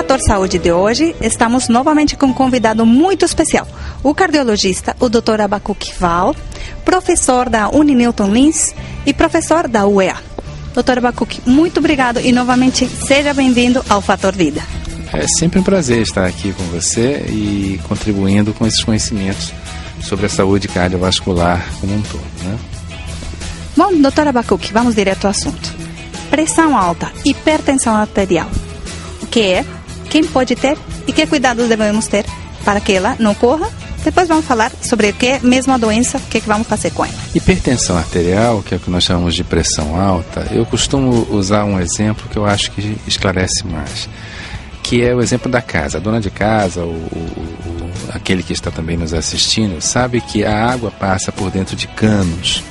Fator Saúde de hoje, estamos novamente com um convidado muito especial, o cardiologista, o Dr. Abacuque Val, professor da Uninewton Lins e professor da UEA. Dr. Abacuque, muito obrigado e novamente seja bem-vindo ao Fator Vida. É sempre um prazer estar aqui com você e contribuindo com esses conhecimentos sobre a saúde cardiovascular como um todo, né? Bom, Dr. Abacuque, vamos direto ao assunto. Pressão alta, hipertensão arterial. O que é? Quem pode ter e que cuidados devemos ter para que ela não ocorra? Depois vamos falar sobre o que é mesmo a doença, o que vamos fazer com ela. Hipertensão arterial, que é o que nós chamamos de pressão alta, eu costumo usar um exemplo que eu acho que esclarece mais, que é o exemplo da casa. A dona de casa, aquele que está também nos assistindo, sabe que a água passa por dentro de canos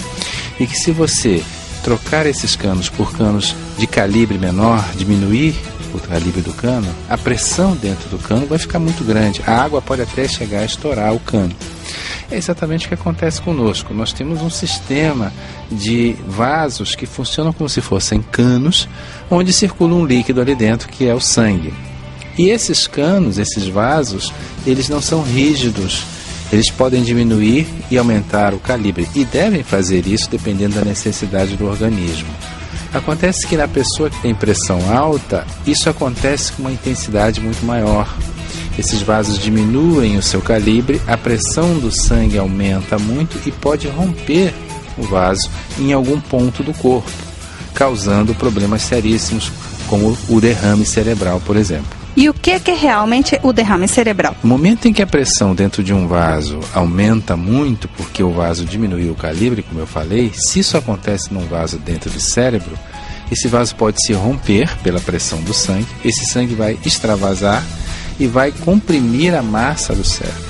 e que se você trocar esses canos por canos de calibre menor, diminuir o calibre do cano, a pressão dentro do cano vai ficar muito grande. A água pode até chegar a estourar o cano. É exatamente o que acontece conosco. Nós temos um sistema de vasos que funcionam como se fossem canos, onde circula um líquido ali dentro, que é o sangue. E esses canos, esses vasos, eles não são rígidos. Eles podem diminuir e aumentar o calibre. E devem fazer isso dependendo da necessidade do organismo. Acontece que na pessoa que tem pressão alta, isso acontece com uma intensidade muito maior. Esses vasos diminuem o seu calibre, a pressão do sangue aumenta muito e pode romper o vaso em algum ponto do corpo, causando problemas seríssimos, como o derrame cerebral, por exemplo. E o que é realmente o derrame cerebral? No momento em que a pressão dentro de um vaso aumenta muito, porque o vaso diminuiu o calibre, como eu falei, se isso acontece num vaso dentro do cérebro, esse vaso pode se romper pela pressão do sangue, esse sangue vai extravasar e vai comprimir a massa do cérebro.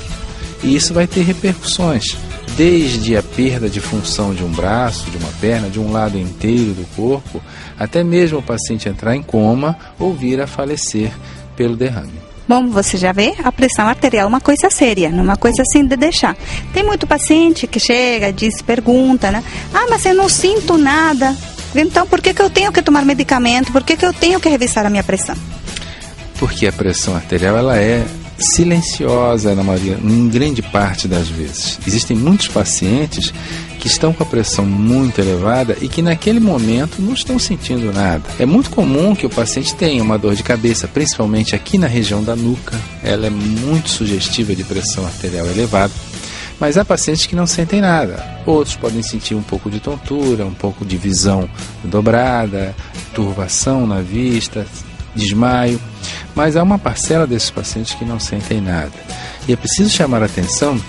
E isso vai ter repercussões, desde a perda de função de um braço, de uma perna, de um lado inteiro do corpo, até mesmo o paciente entrar em coma ou vir a falecer pelo derrame. Bom, você já vê, a pressão arterial é uma coisa séria, não é uma coisa assim de deixar. Tem muito paciente que chega, diz, pergunta, né? Ah, mas eu não sinto nada. Então, por que eu tenho que tomar medicamento? Por que eu tenho que revisar a minha pressão? Porque a pressão arterial, ela é silenciosa em grande parte das vezes. Existem muitos pacientes que estão com a pressão muito elevada e que naquele momento não estão sentindo nada. É muito comum que o paciente tenha uma dor de cabeça, principalmente aqui na região da nuca. Ela é muito sugestiva de pressão arterial elevada. Mas há pacientes que não sentem nada. Outros podem sentir um pouco de tontura, um pouco de visão dobrada, turvação na vista, desmaio. Mas há uma parcela desses pacientes que não sentem nada. E é preciso chamar a atenção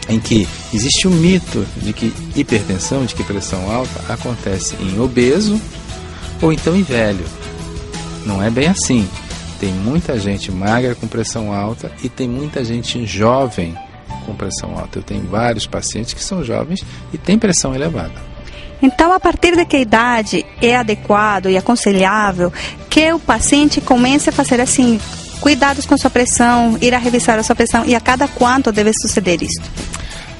em que existe um mito de que hipertensão, de que pressão alta acontece em obeso ou então em velho. Não é bem assim. Tem muita gente magra com pressão alta e tem muita gente jovem com pressão alta. Eu tenho vários pacientes que são jovens e têm pressão elevada. Então, a partir de que idade é adequado e aconselhável que o paciente comece a fazer assim, cuidados com sua pressão, ir a revisar a sua pressão e a cada quanto deve suceder isso?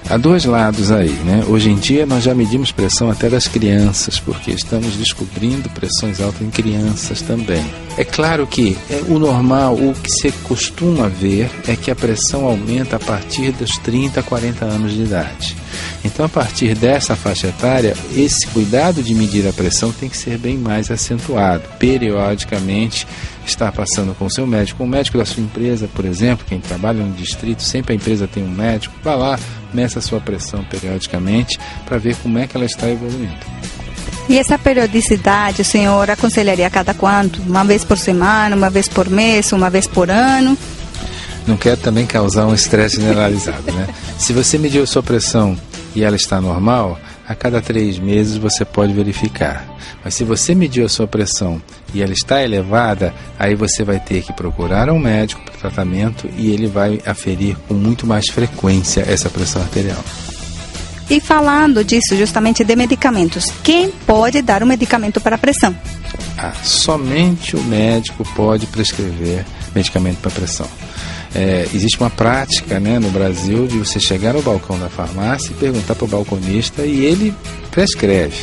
Há dois lados aí, né? Hoje em dia nós já medimos pressão até das crianças, porque estamos descobrindo pressões altas em crianças também. É claro que o normal, o que se costuma ver é que a pressão aumenta a partir dos 30 a 40 anos de idade. Então, a partir dessa faixa etária, esse cuidado de medir a pressão tem que ser bem mais acentuado. Periodicamente, estar passando com o seu médico, o médico da sua empresa, por exemplo, quem trabalha no distrito, sempre a empresa tem um médico, vá lá, meça a sua pressão periodicamente para ver como é que ela está evoluindo. E essa periodicidade, o senhor aconselharia a cada quanto? Uma vez por semana, uma vez por mês, uma vez por ano? Não quero também causar um estresse generalizado, né? Se você mediu a sua pressão e ela está normal, a cada 3 meses você pode verificar. Mas se você mediu a sua pressão e ela está elevada, aí você vai ter que procurar um médico para tratamento e ele vai aferir com muito mais frequência essa pressão arterial. E falando disso, justamente de medicamentos, quem pode dar um medicamento para a pressão? Somente o médico pode prescrever medicamento para pressão. Existe uma prática, né, no Brasil de você chegar no balcão da farmácia e perguntar para o balconista e ele prescreve.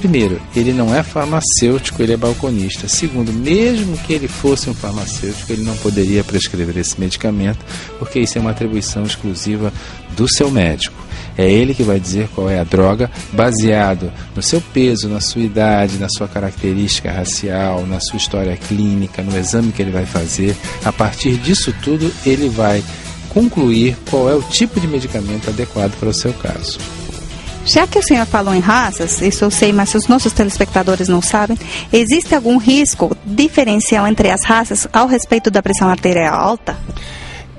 primeiro, ele não é farmacêutico, ele é balconista. Segundo, mesmo que ele fosse um farmacêutico, ele não poderia prescrever esse medicamento, porque isso é uma atribuição exclusiva do seu médico. É ele que vai dizer qual é a droga, baseado no seu peso, na sua idade, na sua característica racial, na sua história clínica, no exame que ele vai fazer. A partir disso tudo, ele vai concluir qual é o tipo de medicamento adequado para o seu caso. Já que o senhor falou em raças, isso eu sei, mas os nossos telespectadores não sabem, existe algum risco diferencial entre as raças ao respeito da pressão arterial alta?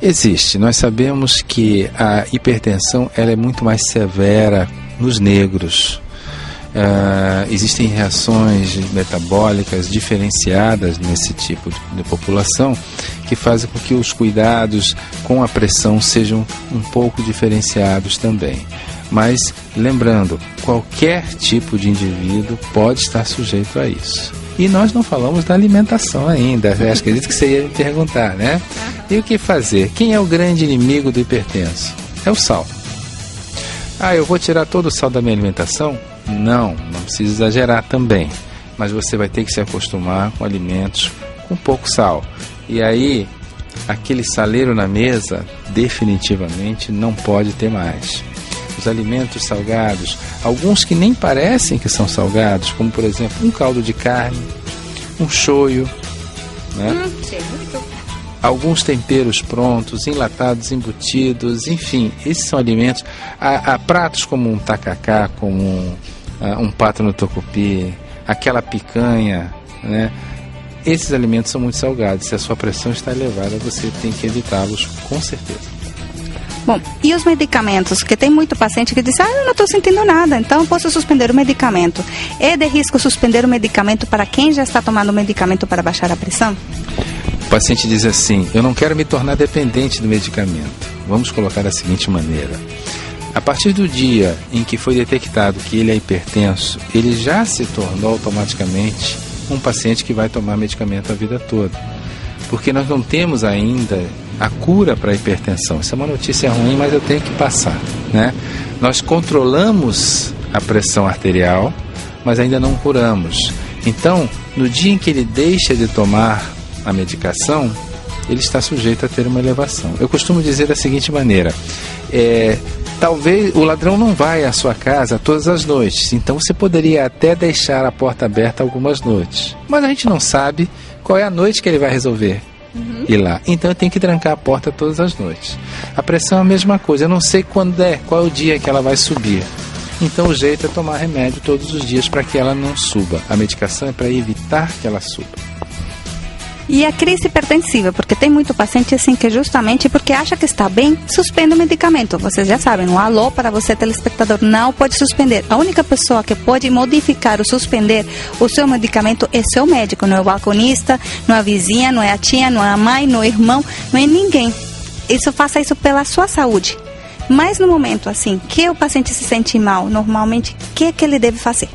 Existe. Nós sabemos que a hipertensão ela é muito mais severa nos negros. Existem reações metabólicas diferenciadas nesse tipo de população que fazem com que os cuidados com a pressão sejam um pouco diferenciados também. Mas, lembrando, qualquer tipo de indivíduo pode estar sujeito a isso. E nós não falamos da alimentação ainda. Acho que é isso que você ia me perguntar, né? E o que fazer? Quem é o grande inimigo do hipertenso? É o sal. Eu vou tirar todo o sal da minha alimentação? Não precisa exagerar também. Mas você vai ter que se acostumar com alimentos com pouco sal. E aí, aquele saleiro na mesa, definitivamente não pode ter mais. Os alimentos salgados, alguns que nem parecem que são salgados, como por exemplo um caldo de carne, um shoyu, né? Alguns temperos prontos, enlatados, embutidos, enfim, esses são alimentos. Há pratos como um tacacá, como um pato no tucupi, aquela picanha, né? Esses alimentos são muito salgados. Se a sua pressão está elevada, você tem que evitá-los com certeza. Bom, e os medicamentos? Porque tem muito paciente que diz, eu não estou sentindo nada, então posso suspender o medicamento. É de risco suspender o medicamento para quem já está tomando o medicamento para baixar a pressão? O paciente diz assim, eu não quero me tornar dependente do medicamento. Vamos colocar da seguinte maneira. A partir do dia em que foi detectado que ele é hipertenso, ele já se tornou automaticamente um paciente que vai tomar medicamento a vida toda. Porque nós não temos ainda a cura para a hipertensão. Isso é uma notícia ruim, mas eu tenho que passar, né? Nós controlamos a pressão arterial, mas ainda não curamos. Então, no dia em que ele deixa de tomar a medicação, ele está sujeito a ter uma elevação. Eu costumo dizer da seguinte maneira, talvez o ladrão não vai à sua casa todas as noites, então você poderia até deixar a porta aberta algumas noites, mas a gente não sabe qual é a noite que ele vai resolver ir lá. Então eu tenho que trancar a porta todas as noites. A pressão é a mesma coisa, eu não sei quando qual é o dia que ela vai subir. Então o jeito é tomar remédio todos os dias para que ela não suba. A medicação é para evitar que ela suba. E a crise hipertensiva, porque tem muito paciente assim que justamente porque acha que está bem, suspende o medicamento. Vocês já sabem, um alô para você telespectador, não pode suspender. A única pessoa que pode modificar ou suspender o seu medicamento é seu médico, não é o balconista, não é a vizinha, não é a tia, não é a mãe, não é o irmão, não é ninguém. Faça isso pela sua saúde. Mas no momento assim, que o paciente se sente mal, normalmente, o que é que ele deve fazer?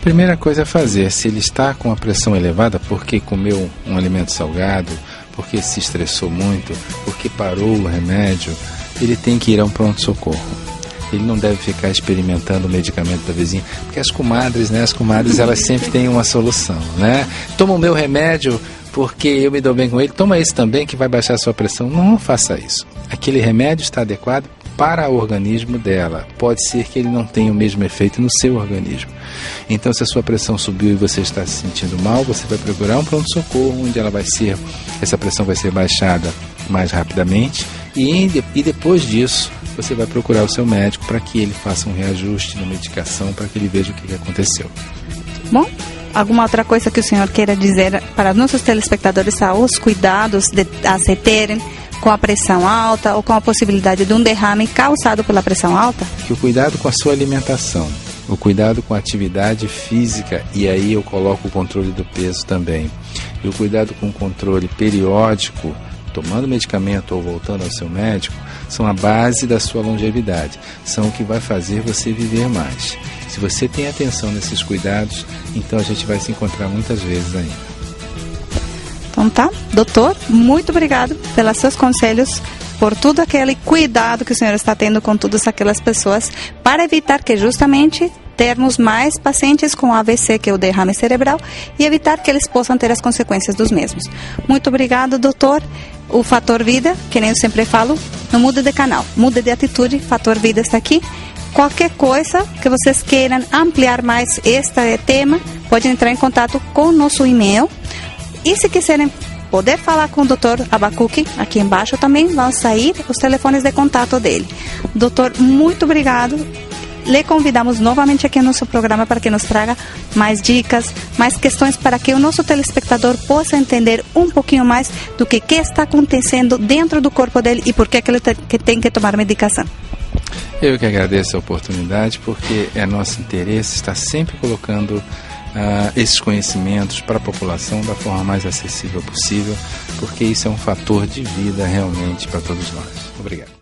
Primeira coisa a fazer, se ele está com a pressão elevada porque comeu um alimento salgado, porque se estressou muito, porque parou o remédio, ele tem que ir a um pronto-socorro. Ele não deve ficar experimentando o medicamento da vizinha, porque as comadres, elas sempre têm uma solução, né? Toma o meu remédio porque eu me dou bem com ele, toma esse também que vai baixar a sua pressão. Não faça isso. Aquele remédio está adequado para o organismo dela. Pode ser que ele não tenha o mesmo efeito no seu organismo. Então, se a sua pressão subiu e você está se sentindo mal, você vai procurar um pronto-socorro, onde essa pressão vai ser baixada mais rapidamente e depois disso, você vai procurar o seu médico para que ele faça um reajuste na medicação, para que ele veja o que aconteceu. Bom, alguma outra coisa que o senhor queira dizer para nossos telespectadores, os cuidados a se terem com a pressão alta ou com a possibilidade de um derrame causado pela pressão alta? Que o cuidado com a sua alimentação, o cuidado com a atividade física, e aí eu coloco o controle do peso também, e o cuidado com o controle periódico, tomando medicamento ou voltando ao seu médico, são a base da sua longevidade, são o que vai fazer você viver mais. Se você tem atenção nesses cuidados, então a gente vai se encontrar muitas vezes ainda. Então tá, doutor, muito obrigado pelos seus conselhos, por todo aquele cuidado que o senhor está tendo com todas aquelas pessoas, para evitar que justamente termos mais pacientes com AVC, que é o derrame cerebral, e evitar que eles possam ter as consequências dos mesmos. Muito obrigado, doutor. O Fator Vida, que nem eu sempre falo, não muda de canal, muda de atitude. Fator Vida está aqui. Qualquer coisa que vocês queiram ampliar mais este tema, pode entrar em contato com o nosso e-mail. E se quiserem poder falar com o Dr. Abacuque, aqui embaixo também vão sair os telefones de contato dele. Doutor, muito obrigado. Le convidamos novamente aqui no nosso programa para que nos traga mais dicas, mais questões, para que o nosso telespectador possa entender um pouquinho mais do que está acontecendo dentro do corpo dele e por que ele tem que tomar medicação. Eu que agradeço a oportunidade, porque é nosso interesse estar sempre colocando esses conhecimentos para a população da forma mais acessível possível, porque isso é um fator de vida realmente para todos nós. Obrigado.